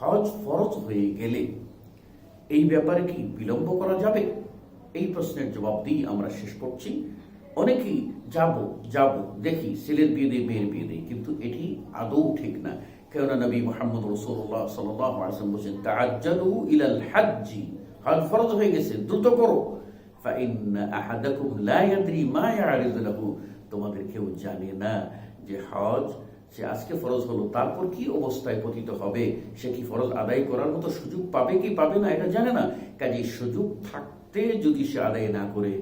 হজ ফরজ হয়ে গেলে এই ব্যাপারে কি বিলম্ব করা যাবে? এই প্রশ্নের জবাব দিয়ে আমরা শেষ করছি। অনেকেই যাব দেখি ছেলের বিয়ে দেয় মেয়ের বিয়ে দেয়, কিন্তু এটি আদৌ ঠিক না। কেননা নবী মুহাম্মদ রাসূলুল্লাহ সাল্লাল্লাহু আলাইহি ওয়াসাল্লাম বলেছেন, তাআজ্জালু ইলাল হাজ্জি, হজ ফরজ হয়ে গেছে, দ্রুত করো। ফাইন্না আহাদাকুম লা ইয়াদরি মা ইয়ারিযু লাহু, তোমাদের কেউ জানে না যে হজ সে আজকে ফরজ হলো, তারপর কি অবস্থায় পতিত হবে, সে কি ফরজ আদায় করার মতো সুযোগ পাবে কি পাবে না এটা জানে না। কাজে সুযোগ থাকতে যদি সে আদায় না করে,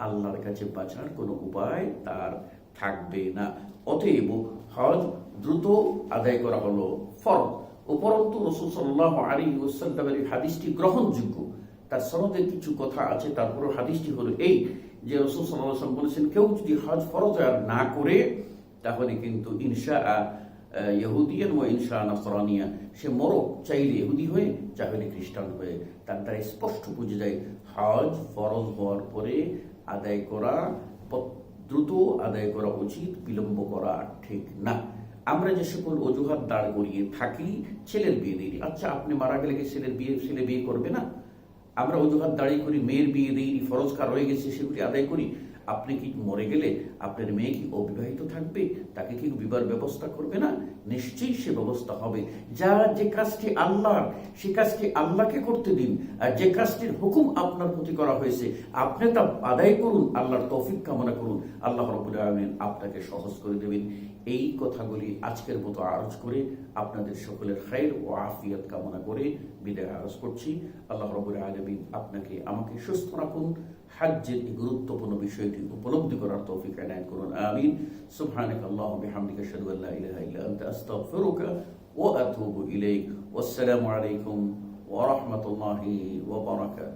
আল্লাহর কাছে বাঁচার কোনো উপায় তার থাকবে না। অতএব হজ দ্রুত আদায় করা হলো ফরজ। উপরন্তু রাসূল সাল্লাল্লাহু আলাইহি ওয়াসাল্লামের হাদিসটি গ্রহণযোগ্য, তার সনদে কিছু কথা আছে, তারপরে হাদিসটি হলো এই যে রাসূল সাল্লাল্লাহু আলাইহি ওয়াসাল্লাম বলেছেন, কেউ যদি হজ ফরজ না করে তাহলে কিন্তু ইনশা ইহুদিয়ান ও ইনশা নাসরানিয়া, সে মরক, চাইলে ইহুদি হয়ে চাইলে খ্রিস্টান হয়ে। তার দ্বারা স্পষ্ট বুঝে যায় হজ ফরজ হওয়ার পরে আদায় করা, দ্রুত আদায় করা উচিত, বিলম্ব করা ঠিক না। আমরা যে সকল অজুহাত দাঁড় করিয়ে থাকি, ছেলের বিয়ে দিই, আচ্ছা আপনি মারা গেলে কি ছেলে বিয়ে করবে না? আমরা অজুহাত দাঁড়িয়ে করি মেয়ের বিয়ে দিই, ফরজ কার রয়ে গেছে সেগুলি আদায় করি। আপনি কি মরে গেলে আপনার মেয়ে কি অবিবাহিত থাকবে? তাকে কি বিবাহ ব্যবস্থা করবে না? নিশ্চয়ই সে ব্যবস্থা হবে। যে কাজটি আল্লাহর, সে কাজটি আল্লাহকে করতে দিন, আর যে কাজটির হুকুম আপনার প্রতি করা হয়েছে আপনি তা আদায় করুন, আল্লাহর তৌফিক কামনা করুন, আল্লাহ রাব্বুল আলামিন আপনাকে সহজ করে দেবেন। এই কথাগুলি আজকের মতো আরজ করে আপনাদের সকলের খায়র ও আফিয়াত কামনা করে বিদায় আরজ করছি। আল্লাহ রাব্বুল আলামিন আপনাকে আমাকে সুস্থ রাখুন, হজ্জের এই গুরুত্বপূর্ণ বিষয়টি উপলব্ধি করার তৌফিক এনায়েত করুন, আমিন। সুবহানাকাল্লাহুম্মা বিহামদিকা আশহাদু আল্লা ইলাহা ইল্লা আনতা আস্তাগফিরুকা ওয়া আতুবু ইলাইক। ওয়াসসালামু আলাইকুম ওয়া রাহমাতুল্লাহি ওয়া বারাকাতুহু।